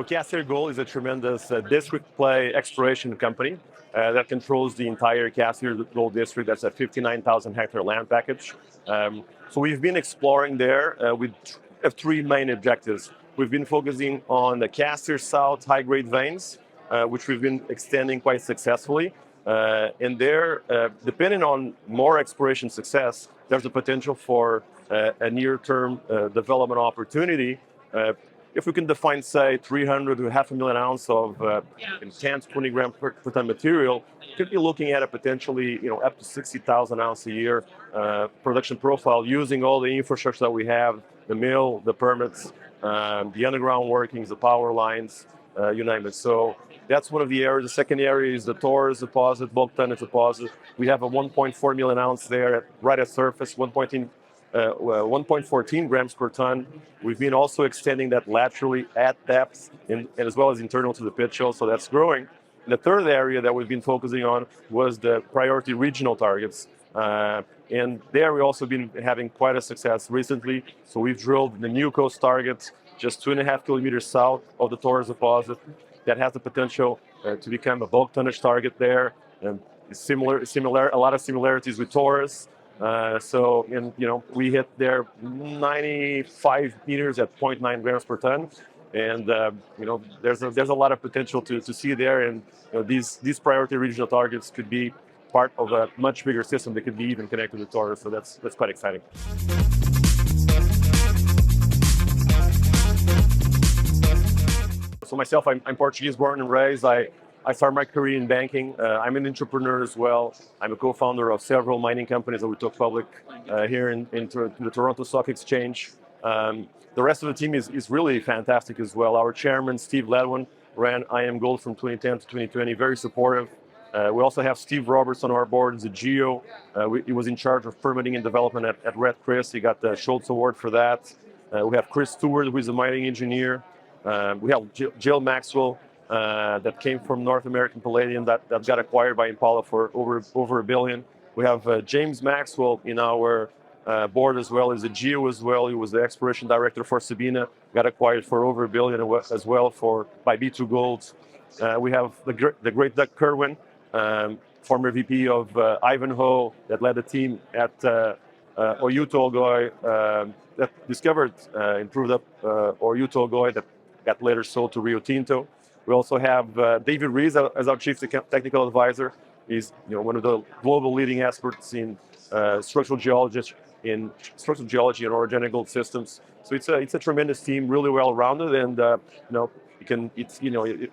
So Cassiar Gold is a tremendous district play exploration company that controls the entire Cassiar Gold district. That's a 59,000 hectare land package. So we've been exploring there with three main objectives. We've been focusing on the Cassiar South high-grade veins, which we've been extending quite successfully. And there, depending on more exploration success, there's a potential for a near-term development opportunity. If we can define, say, 300 to 500,000 ounces of 10 to 20 gram per ton material, could be looking at a potentially, up to 60,000 ounces a year production profile using all the infrastructure that we have, the mill, the permits, the underground workings, the power lines, you name it. So that's one of the areas. The second area is the Taurus Deposit, bulk tonnage deposit. We have a 1.4 million ounce there right at surface, 1.14 grams per ton. We've been also extending that laterally at depth and as well as internal to the pit shell, so that's growing. And the third area that we've been focusing on was the priority regional targets. And there we've also been having quite a success recently. So we've drilled the New Coast target just 2.5 kilometers south of the Taurus deposit that has the potential to become a bulk tonnage target there. And a lot of similarities with Taurus. We hit there 95 meters at 0.9 grams per ton, and there's a lot of potential to see there, and these priority regional targets could be part of a much bigger system that could be even connected to Taurus. So that's quite exciting. So myself, I'm Portuguese, born and raised. I started my career in banking. I'm an entrepreneur as well. I'm a co-founder of several mining companies that we took public here in the Toronto Stock Exchange. The rest of the team is really fantastic as well. Our chairman, Steve Ledwin, ran IM Gold from 2010 to 2020, very supportive. We also have Steve Roberts on our board as a geo. He was in charge of permitting and development at Red Chris. He got the Schultz Award for that. We have Chris Stewart, who is a mining engineer. We have Jill Maxwell, that came from North American Palladium that got acquired by Impala for over $1 billion. We have James Maxwell in our board as well, as a geo as well. He was the exploration director for Sabina, got acquired for over $1 billion as well by B2 Gold. We have the great Doug Kerwin, former VP of Ivanhoe, that led the team at Oyu Tolgoi, that discovered and proved up Oyu Tolgoi, that got later sold to Rio Tinto. We also have David Rees as our chief technical advisor. He's one of the global leading experts in structural geology and orogenic gold systems. So it's a tremendous team, really well rounded, and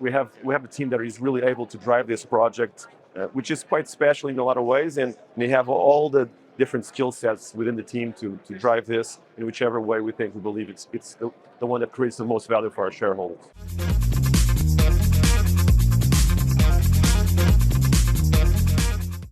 we have a team that is really able to drive this project, which is quite special in a lot of ways, and they have all the different skill sets within the team to drive this in whichever way we believe it's the one that creates the most value for our shareholders.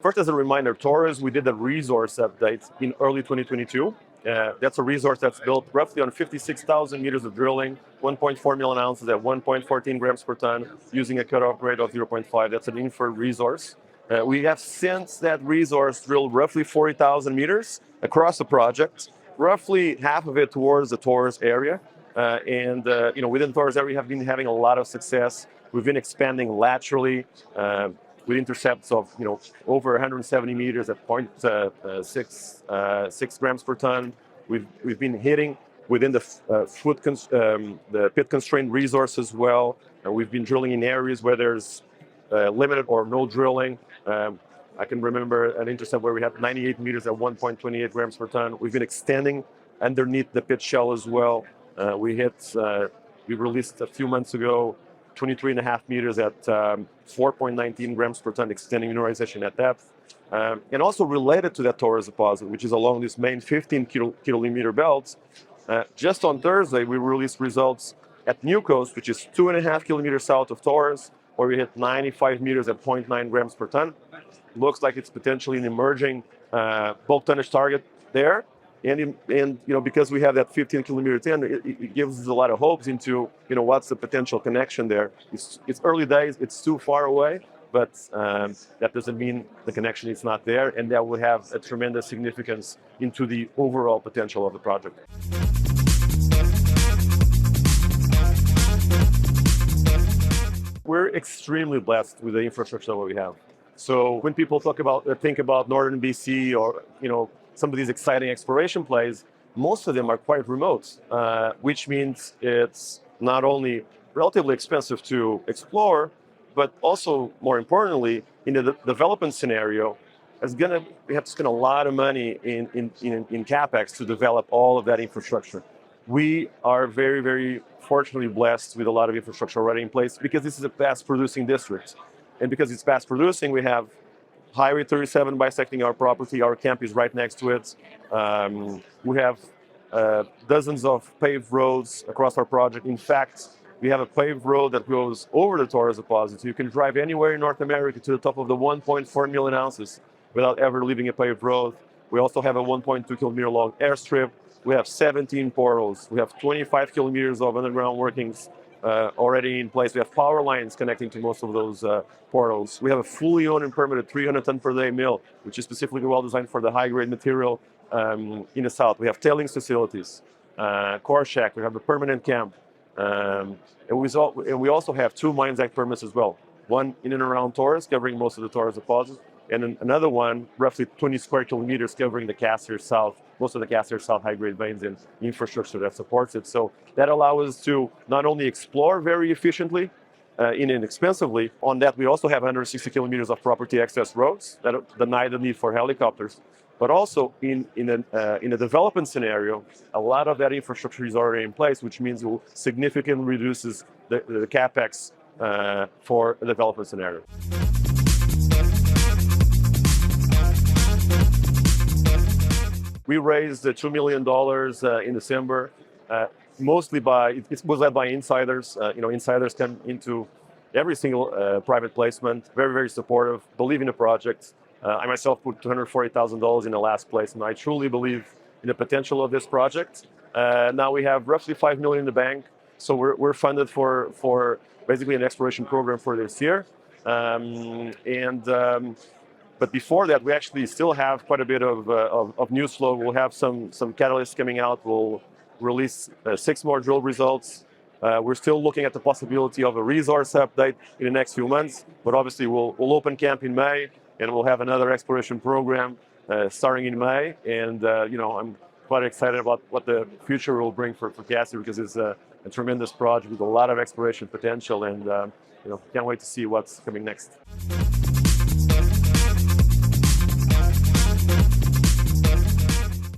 First, as a reminder, Taurus, we did a resource update in early 2022. That's a resource that's built roughly on 56,000 meters of drilling, 1.4 million ounces at 1.14 grams per ton, using a cutoff grade of 0.5. That's an inferred resource. We have since that resource drilled roughly 40,000 meters across the project, roughly half of it towards the Taurus area. Within Taurus area, we have been having a lot of success. We've been expanding laterally with intercepts of over 170 meters at 0.6 grams per ton. We've been hitting within the pit constrained resource as well. We've been drilling in areas where there's limited or no drilling. I can remember an intercept where we had 98 meters at 1.28 grams per ton. We've been extending underneath the pit shell as well. We released a few months ago 23.5 meters at 4.19 grams per ton, extending mineralization at depth. And also related to that Taurus deposit, which is along this main 15 kilometer belt, just on Thursday, we released results at New Coast, which is 2.5 kilometers south of Taurus, where we hit 95 meters at 0.9 grams per ton. Looks like it's potentially an emerging bulk tonnage target there. And because we have that 15 kilometer 10, it gives us a lot of hopes into what's the potential connection there. It's early days, it's too far away, but that doesn't mean the connection is not there, and that will have a tremendous significance into the overall potential of the project. we're extremely blessed with the infrastructure that we have. So when people think about northern BC or some of these exciting exploration plays, most of them are quite remote, which means it's not only relatively expensive to explore, but also more importantly, in the development scenario, we have to spend a lot of money in capex to develop all of that infrastructure. We are very, very fortunately blessed with a lot of infrastructure already in place because this is a fast producing district. And because it's fast producing, we have Highway 37 bisecting our property. Our camp is right next to it. We have dozens of paved roads across our project. In fact, we have a paved road that goes over the Taurus Deposit. So you can drive anywhere in North America to the top of the 1.4 million ounces without ever leaving a paved road. We also have a 1.2 kilometer long airstrip. We have 17 portals. We have 25 kilometers of underground workings already in place. We have power lines connecting to most of those portals. We have a fully owned and permitted 300 ton per day mill, which is specifically well designed for the high grade material in the south. We have tailings facilities, core shack. We have a permanent camp. And we also have 2 Mines Act permits as well. One in and around Taurus, covering most of the Taurus deposit, and another one, roughly 20 square kilometers, covering the Cassiar South, most of the Cassiar South high-grade veins and infrastructure that supports it. So that allows us to not only explore very efficiently, inexpensively. On that, we also have 160 kilometers of property access roads that deny the need for helicopters. But also in a development scenario, a lot of that infrastructure is already in place, which means it will significantly reduces the capex for a development scenario. We raised $2 million in December, mostly it was led by insiders. Insiders come into every single private placement, very, very supportive, believe in the project. I myself put $240,000 in the last placement. I truly believe in the potential of this project. Now we have roughly $5 million in the bank, so we're funded for basically an exploration program for this year. But before that, we actually still have quite a bit of news flow. We'll have some catalysts coming out. We'll release 6 more drill results. We're still looking at the possibility of a resource update in the next few months, but obviously we'll open camp in May, and we'll have another exploration program starting in May. And I'm quite excited about what the future will bring for Cassiar, because it's a tremendous project with a lot of exploration potential, and can't wait to see what's coming next.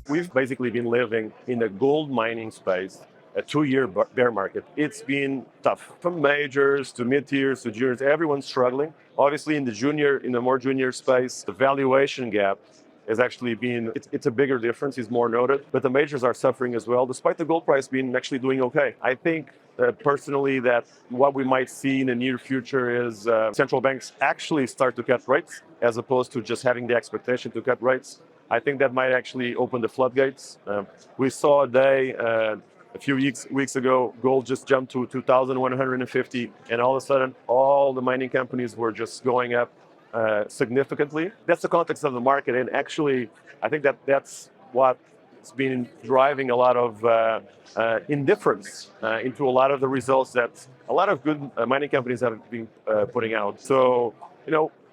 We've basically been living in the gold mining space, a 2-year bear market. It's been tough. From majors to mid-tiers to juniors, everyone's struggling. Obviously in the more junior space, the valuation gap has actually been, it's a bigger difference, is more noted, but the majors are suffering as well, despite the gold price being actually doing okay. I think personally that what we might see in the near future is central banks actually start to cut rates, as opposed to just having the expectation to cut rates. I think that might actually open the floodgates. We saw a day a few weeks ago, gold just jumped to 2,150, and all of a sudden, all the mining companies were just going up significantly. That's the context of the market, and actually, I think that's what's been driving a lot of indifference into a lot of the results that a lot of good mining companies have been putting out. So,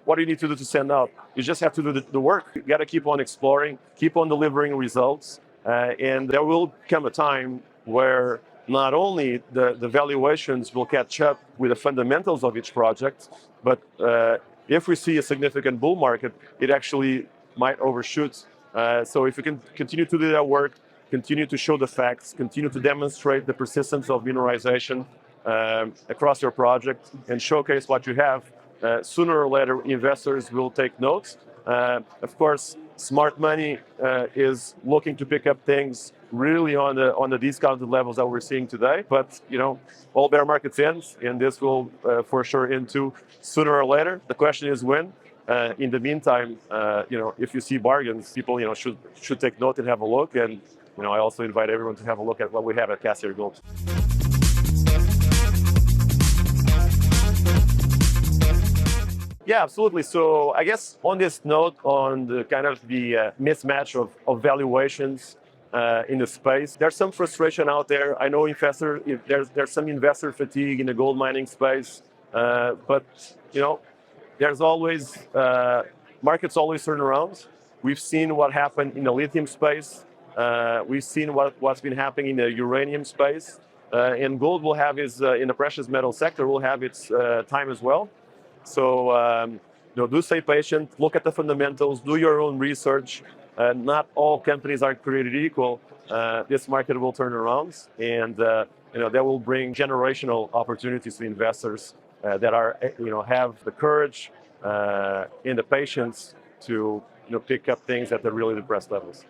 what do you need to do to stand out? You just have to do the work. You got to keep on exploring, keep on delivering results, and there will come a time where not only the valuations will catch up with the fundamentals of each project, but if we see a significant bull market, it actually might overshoot. So if you can continue to do that work, continue to show the facts, continue to demonstrate the persistence of mineralization across your project, and showcase what you have, sooner or later investors will take notes. Of course, smart money is looking to pick up things really on the discounted levels that we're seeing today. But all bear markets end, and this will for sure end too, sooner or later. The question is when. In the meantime, if you see bargains, people should take note and have a look. And I also invite everyone to have a look at what we have at Cassiar Gold. Yeah, absolutely. So I guess on this note, on the kind of the mismatch of valuations in the space, there's some frustration out there. I know there's some investor fatigue in the gold mining space. But there's always markets always turn around. We've seen what happened in the lithium space. We've seen what's been happening in the uranium space, and gold will have its in the precious metal sector will have its time as well. So do stay patient. Look at the fundamentals. Do your own research. Not all companies are created equal. This market will turn around, and that will bring generational opportunities to investors that are have the courage and the patience to pick up things at the really depressed levels.